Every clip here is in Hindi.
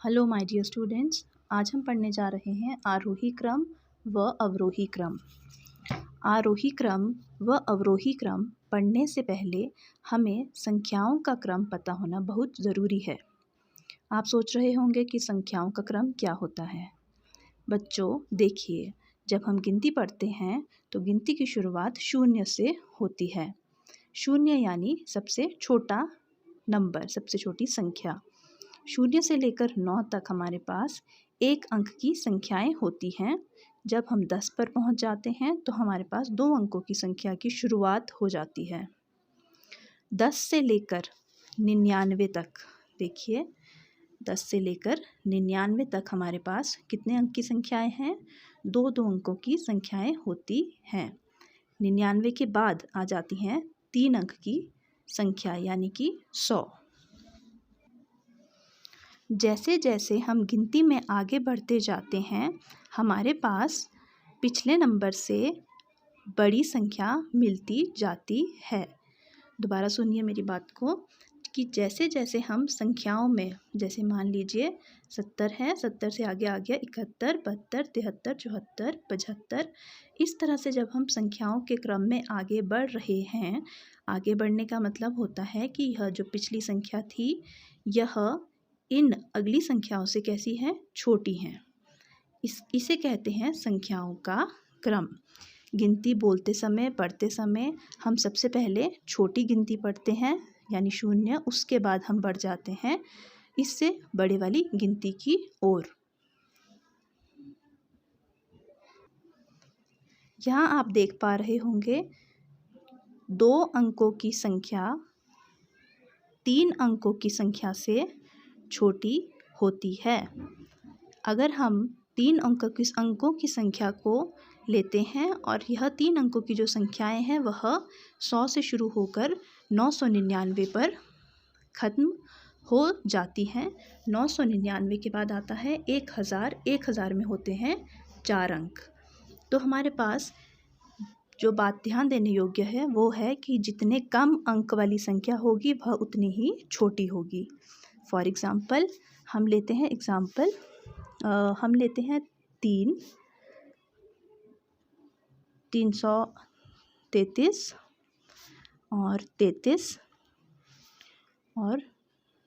हेलो माय डियर स्टूडेंट्स, आज हम पढ़ने जा रहे हैं आरोही क्रम व अवरोही क्रम। आरोही क्रम व अवरोही क्रम पढ़ने से पहले हमें संख्याओं का क्रम पता होना बहुत ज़रूरी है। आप सोच रहे होंगे कि संख्याओं का क्रम क्या होता है। बच्चों देखिए, जब हम गिनती पढ़ते हैं तो गिनती की शुरुआत शून्य से होती है। शून्य यानी सबसे छोटा नंबर, सबसे छोटी संख्या। शून्य से लेकर 9 तक हमारे पास एक अंक की संख्याएं होती हैं। जब हम 10 पर पहुंच जाते हैं तो हमारे पास 2 अंकों की संख्या की शुरुआत हो जाती है। 10 से लेकर 99 तक देखिए, 10 से लेकर 99 तक हमारे पास कितने अंक की संख्याएं हैं? 2 अंकों की संख्याएं होती हैं। 99 के बाद आ जाती हैं 3 अंक की संख्या यानी कि 100। जैसे जैसे हम गिनती में आगे बढ़ते जाते हैं, हमारे पास पिछले नंबर से बड़ी संख्या मिलती जाती है। दोबारा सुनिए मेरी बात को कि जैसे जैसे हम संख्याओं में, जैसे मान लीजिए 70 है, 70 से आगे आ गया 71, 72, 73, 74, 75। इस तरह से जब हम संख्याओं के क्रम में आगे बढ़ रहे हैं, आगे बढ़ने का मतलब होता है कि यह जो पिछली संख्या थी यह इन अगली संख्याओं से कैसी है? छोटी हैं। इसे कहते हैं संख्याओं का क्रम। गिनती बोलते समय, पढ़ते समय हम सबसे पहले छोटी गिनती पढ़ते हैं यानी शून्य, उसके बाद हम बढ़ जाते हैं इससे बड़े वाली गिनती की ओर। यहाँ आप देख पा रहे होंगे 2 अंकों की संख्या 3 अंकों की संख्या से छोटी होती है। अगर हम 3 अंकों की संख्या को लेते हैं और यह 3 अंकों की जो संख्याएं हैं वह 100 से शुरू होकर 999 पर ख़त्म हो जाती हैं। 999 के बाद आता है 1000। 1000 में होते हैं 4 अंक। तो हमारे पास जो बात ध्यान देने योग्य है वो है कि जितने कम अंक वाली संख्या होगी वह उतनी ही छोटी होगी। फॉर एग्ज़ाम्पल हम लेते हैं 333 और 33 और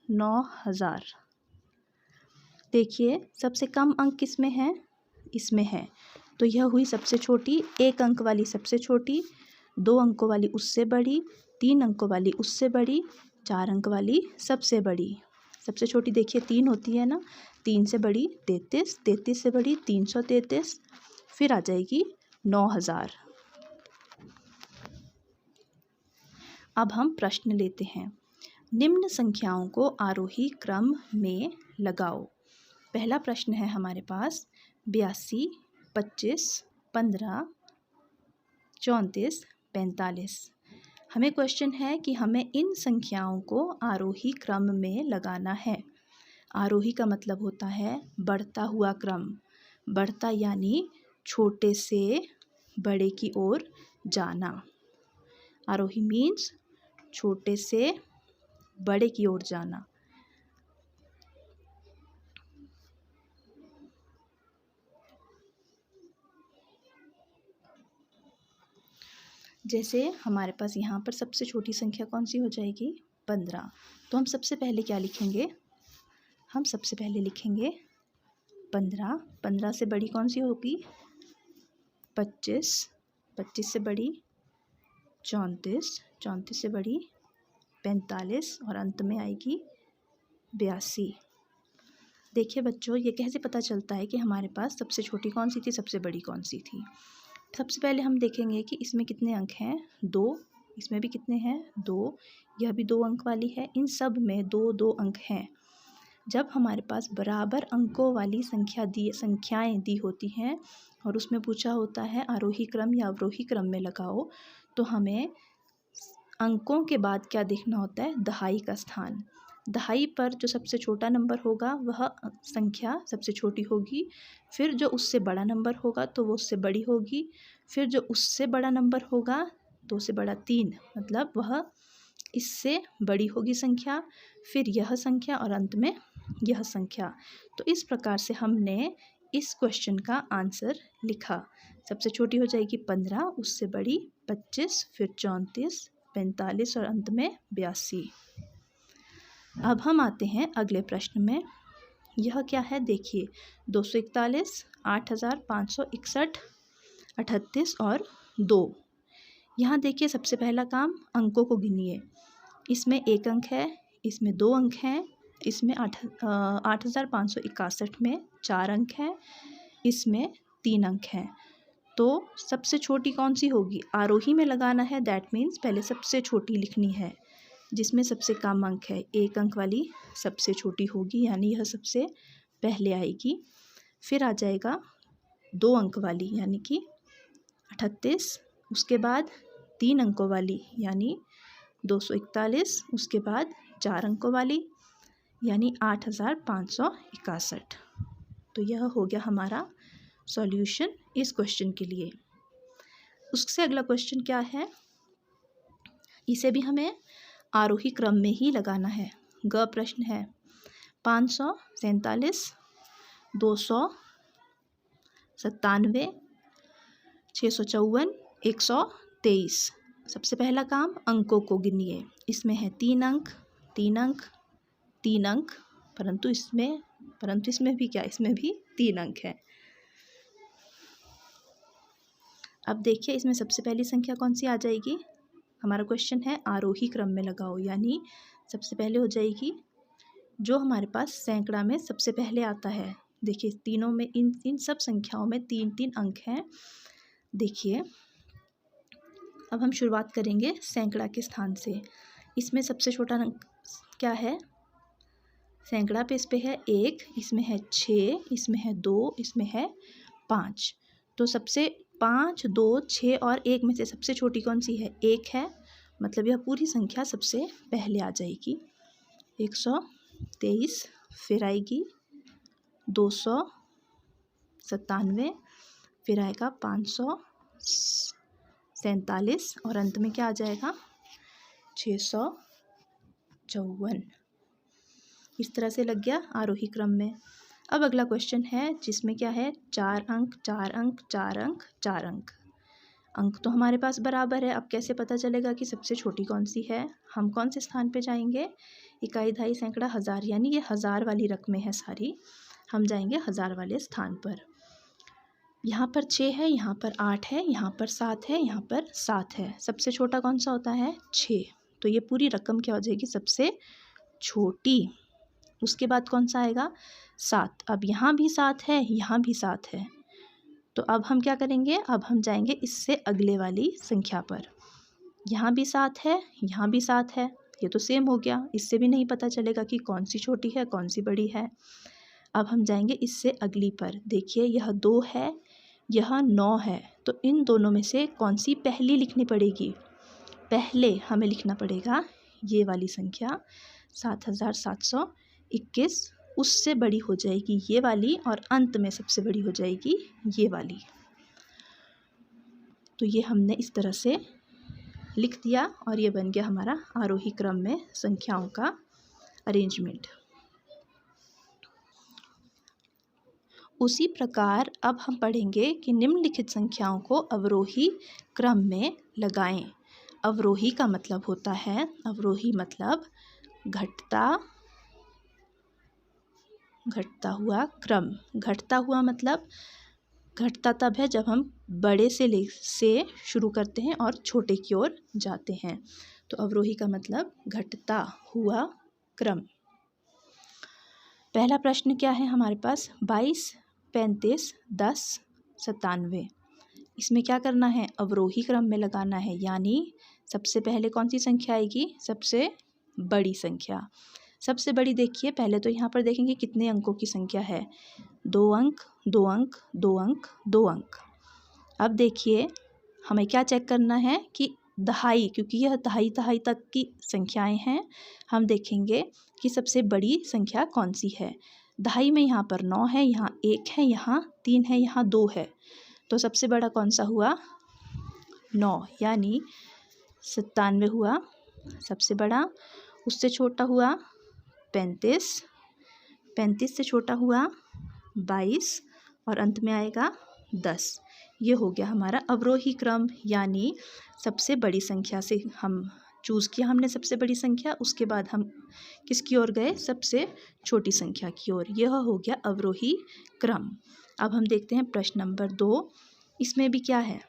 9000। देखिए सबसे कम अंक किसमें है? इसमें है। तो यह हुई सबसे छोटी, 1 अंक वाली सबसे छोटी, 2 अंकों वाली उससे बड़ी, 3 अंकों वाली उससे बड़ी, 4 अंक वाली सबसे बड़ी। सबसे छोटी देखिए 3 होती है ना, 3 से बड़ी 33, 33 से बड़ी 333, फिर आ जाएगी 9000। अब हम प्रश्न लेते हैं। निम्न संख्याओं को आरोही क्रम में लगाओ। पहला प्रश्न है हमारे पास 82, 25, 15, 34, 45। हमें क्वेश्चन है कि हमें इन संख्याओं को आरोही क्रम में लगाना है। आरोही का मतलब होता है बढ़ता हुआ क्रम। बढ़ता यानी छोटे से बड़े की ओर जाना। आरोही मीन्स छोटे से बड़े की ओर जाना। जैसे हमारे पास यहाँ पर सबसे छोटी संख्या कौन सी हो जाएगी? 15। तो हम सबसे पहले क्या लिखेंगे? हम सबसे पहले लिखेंगे 15। 15 से बड़ी कौन सी होगी? 25। 25 से बड़ी 34। 34 से बड़ी 45 और अंत में आएगी 82। देखिए बच्चों, ये कैसे पता चलता है कि हमारे पास सबसे छोटी कौन सी थी, सबसे बड़ी कौन सी थी? सबसे पहले हम देखेंगे कि इसमें कितने अंक हैं? 2। इसमें भी कितने हैं? 2। यह भी 2 अंक वाली है। इन सब में 2-2 अंक हैं। जब हमारे पास बराबर अंकों वाली संख्याएं दी होती हैं और उसमें पूछा होता है आरोही क्रम या अवरोही क्रम में लगाओ, तो हमें अंकों के बाद क्या देखना होता है? दहाई का स्थान। दहाई पर जो सबसे छोटा नंबर होगा वह संख्या सबसे छोटी होगी। फिर जो उससे बड़ा नंबर होगा तो वो उससे बड़ी होगी। फिर जो उससे बड़ा नंबर होगा 2 से बड़ा 3, मतलब वह इससे बड़ी होगी संख्या। फिर यह संख्या और अंत में यह संख्या। तो इस प्रकार से हमने इस क्वेश्चन का आंसर लिखा। सबसे छोटी हो जाएगी 15, उससे बड़ी 25, फिर 34, 45 और अंत में 82। अब हम आते हैं अगले प्रश्न में। यह क्या है देखिए, 241, 8561, 38 और 2। यहाँ देखिए सबसे पहला काम अंकों को गिनिए। इसमें 1 अंक है, इसमें 2 अंक हैं, इसमें 8561 में 4 अंक हैं, इसमें 3 अंक हैं। तो सबसे छोटी कौन सी होगी? आरोही में लगाना है, दैट मीन्स पहले सबसे छोटी लिखनी है। जिसमें सबसे कम अंक है 1 अंक वाली सबसे छोटी होगी, यानी यह सबसे पहले आएगी। फिर आ जाएगा 2 अंक वाली यानी कि 38, उसके बाद 3 अंकों वाली यानी 241, उसके बाद 4 अंकों वाली यानी 8561। तो यह हो गया हमारा सॉल्यूशन इस क्वेश्चन के लिए। उससे अगला क्वेश्चन क्या है, इसे भी हमें आरोही क्रम में ही लगाना है। ग प्रश्न है 547, 297, 654, 123। सबसे पहला काम अंकों को गिनिए। इसमें है 3 अंक, 3 अंक, 3 अंक, परंतु इसमें भी क्या, इसमें भी 3 अंक है। अब देखिए इसमें सबसे पहली संख्या कौन सी आ जाएगी। हमारा क्वेश्चन है आरोही क्रम में लगाओ, यानी सबसे पहले हो जाएगी जो हमारे पास सैकड़ा में सबसे पहले आता है। देखिए तीनों में, इन सब संख्याओं में 3-3 अंक हैं। देखिए अब हम शुरुआत करेंगे सैकड़ा के स्थान से। इसमें सबसे छोटा अंक क्या है, सैकड़ा पे इस पे है 1, इसमें है 6, इसमें है 2, इसमें है 5। तो सबसे 5, 2, 6 और 1 में से सबसे छोटी कौन सी है, 1 है। मतलब यह पूरी संख्या सबसे पहले आ जाएगी। 123, फिर आएगी 297, फिर आएगा 547 और अंत में क्या आ जाएगा 654। इस तरह से लग गया आरोही क्रम में। अब अगला क्वेश्चन है जिसमें क्या है 4 अंक, 4 अंक, 4 अंक, 4 अंक। अंक तो हमारे पास बराबर है। अब कैसे पता चलेगा कि सबसे छोटी कौन सी है? हम कौन से स्थान पे जाएंगे, इकाई, दहाई, सैकड़ा, हज़ार, यानी ये हज़ार वाली रकमें हैं सारी। हम जाएंगे हज़ार वाले स्थान पर। यहाँ पर 6 है, यहाँ पर 8 है, यहाँ पर 7 है, यहाँ पर 7 है। सबसे छोटा कौन सा होता है, 6। तो ये पूरी रकम क्या हो जाएगी, सबसे छोटी। उसके बाद कौन सा आएगा, 7। अब यहाँ भी 7 है, यहाँ भी 7 है। तो अब हम क्या करेंगे, अब हम जाएंगे इससे अगले वाली संख्या पर। यहाँ भी 7 है, यहाँ भी 7 है, ये तो सेम हो गया। इससे भी नहीं पता चलेगा कि कौन सी छोटी है कौन सी बड़ी है। अब हम जाएंगे इससे अगली पर। देखिए यह 2 है, यह 9 है। तो इन दोनों में से कौन सी पहली लिखनी पड़ेगी, पहले हमें लिखना पड़ेगा ये वाली संख्या 7721। उससे बड़ी हो जाएगी ये वाली और अंत में सबसे बड़ी हो जाएगी ये वाली। तो ये हमने इस तरह से लिख दिया और ये बन गया हमारा आरोही क्रम में संख्याओं का अरेंजमेंट। उसी प्रकार अब हम पढ़ेंगे कि निम्नलिखित संख्याओं को अवरोही क्रम में लगाएं। अवरोही का मतलब होता है, अवरोही मतलब घटता हुआ क्रम। घटता हुआ मतलब घटता तब है जब हम बड़े से शुरू करते हैं और छोटे की ओर जाते हैं। तो अवरोही का मतलब घटता हुआ क्रम। पहला प्रश्न क्या है हमारे पास, 22, 35, 10, 97। इसमें क्या करना है, अवरोही क्रम में लगाना है, यानी सबसे पहले कौन सी संख्या आएगी, सबसे बड़ी संख्या। सबसे बड़ी देखिए, पहले तो यहाँ पर देखेंगे कितने अंकों की संख्या है, 2 अंक, 2 अंक, 2 अंक, 2 अंक। अब देखिए हमें क्या चेक करना है कि दहाई, क्योंकि यह दहाई तक की संख्याएं हैं, हम देखेंगे कि सबसे बड़ी संख्या कौन सी है। दहाई में यहाँ पर 9 है, यहाँ 1 है, यहाँ 3 है, यहाँ 2 है। तो सबसे बड़ा कौन सा हुआ, 9, यानी 97 हुआ सबसे बड़ा। उससे छोटा हुआ 35, 35 से छोटा हुआ 22 और अंत में आएगा 10। ये हो गया हमारा अवरोही क्रम, यानी सबसे बड़ी संख्या से हम चूज़ किया हमने सबसे बड़ी संख्या, उसके बाद हम किसकी ओर गए, सबसे छोटी संख्या की ओर। यह हो गया अवरोही क्रम। अब हम देखते हैं प्रश्न नंबर 2। इसमें भी क्या है,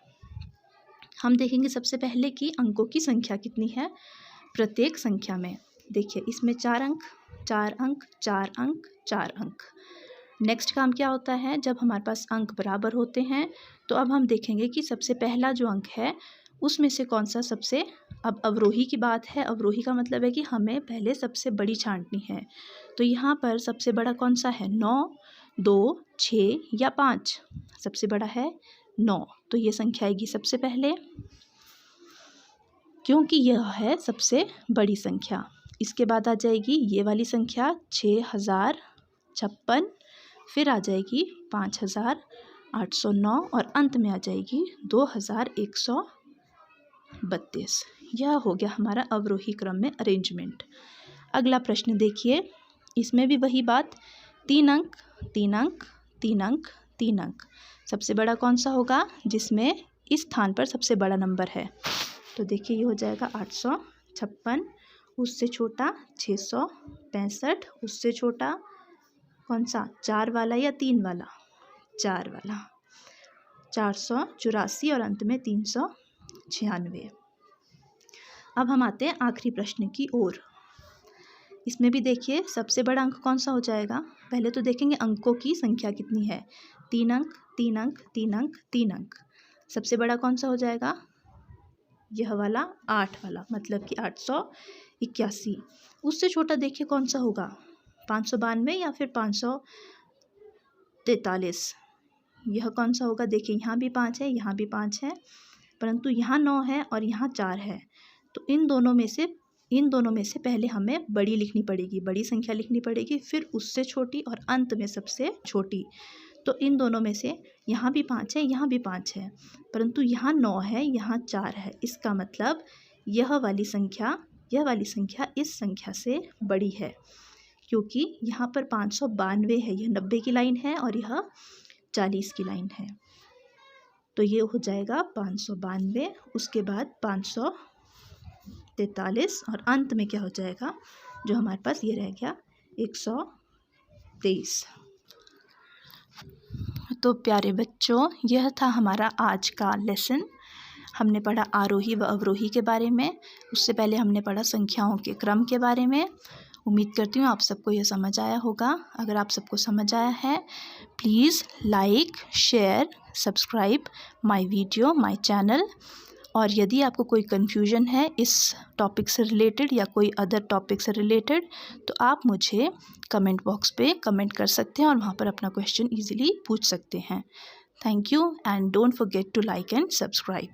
हम देखेंगे सबसे पहले कि अंकों की संख्या कितनी है प्रत्येक संख्या में। देखिए इसमें 4 अंक 4 अंक 4 अंक 4 अंक। नेक्स्ट काम क्या होता है, जब हमारे पास अंक बराबर होते हैं तो अब हम देखेंगे कि सबसे पहला जो अंक है उसमें से कौन सा सबसे, अब अवरोही की बात है, अवरोही का मतलब है कि हमें पहले सबसे बड़ी छांटनी है। तो यहाँ पर सबसे बड़ा कौन सा है, 9, 2, 6 या 5। सबसे बड़ा है 9, तो ये संख्या आएगी सबसे पहले, क्योंकि यह है सबसे बड़ी संख्या। इसके बाद आ जाएगी ये वाली संख्या 6056, फिर आ जाएगी 5809 और अंत में आ जाएगी 2132। यह हो गया हमारा अवरोही क्रम में अरेंजमेंट। अगला प्रश्न देखिए, इसमें भी वही बात, 3 अंक 3 अंक 3 अंक 3 अंक। सबसे बड़ा कौन सा होगा, जिसमें इस स्थान पर सबसे बड़ा नंबर है। तो देखिए ये हो जाएगा 856, उससे छोटा 665, उससे छोटा कौन सा, 4 वाला या 3 वाला, 4 वाला, 484 और अंत में 396। अब हम आते हैं आखिरी प्रश्न की ओर। इसमें भी देखिए सबसे बड़ा अंक कौन सा हो जाएगा, पहले तो देखेंगे अंकों की संख्या कितनी है, 3 अंक 3 अंक 3 अंक 3 अंक। सबसे बड़ा कौन सा हो जाएगा, यह वाला 8 वाला, मतलब कि 881। उससे छोटा देखिए कौन सा होगा, 592 या फिर 543। यह कौन सा होगा, देखिए यहाँ भी 5 है, यहाँ भी 5 है, परंतु यहाँ 9 है और यहाँ 4 है। तो इन दोनों में से पहले हमें बड़ी लिखनी पड़ेगी, बड़ी संख्या लिखनी पड़ेगी, फिर उससे छोटी और अंत में सबसे छोटी। तो इन दोनों में से यहाँ भी 5 है, यहाँ भी 5 है, परंतु यहाँ 9 है, यहाँ 4 है। इसका मतलब यह वाली संख्या इस संख्या से बड़ी है, क्योंकि यहाँ पर 592 है, यह 90 की लाइन है और यह 40 की लाइन है। तो ये हो जाएगा 592, उसके बाद 543 और अंत में क्या हो जाएगा, जो हमारे पास ये रह गया 123। तो प्यारे बच्चों, यह था हमारा आज का लेसन। हमने पढ़ा आरोही व अवरोही के बारे में, उससे पहले हमने पढ़ा संख्याओं के क्रम के बारे में। उम्मीद करती हूँ आप सबको यह समझ आया होगा। अगर आप सबको समझ आया है, please like, share, subscribe my video, my channel. और यदि आपको कोई कन्फ्यूजन है इस टॉपिक से रिलेटेड या कोई अदर टॉपिक से रिलेटेड, तो आप मुझे कमेंट बॉक्स पे कमेंट कर सकते हैं और वहाँ पर अपना क्वेश्चन ईजिली पूछ सकते हैं। Thank you and don't forget to like and subscribe.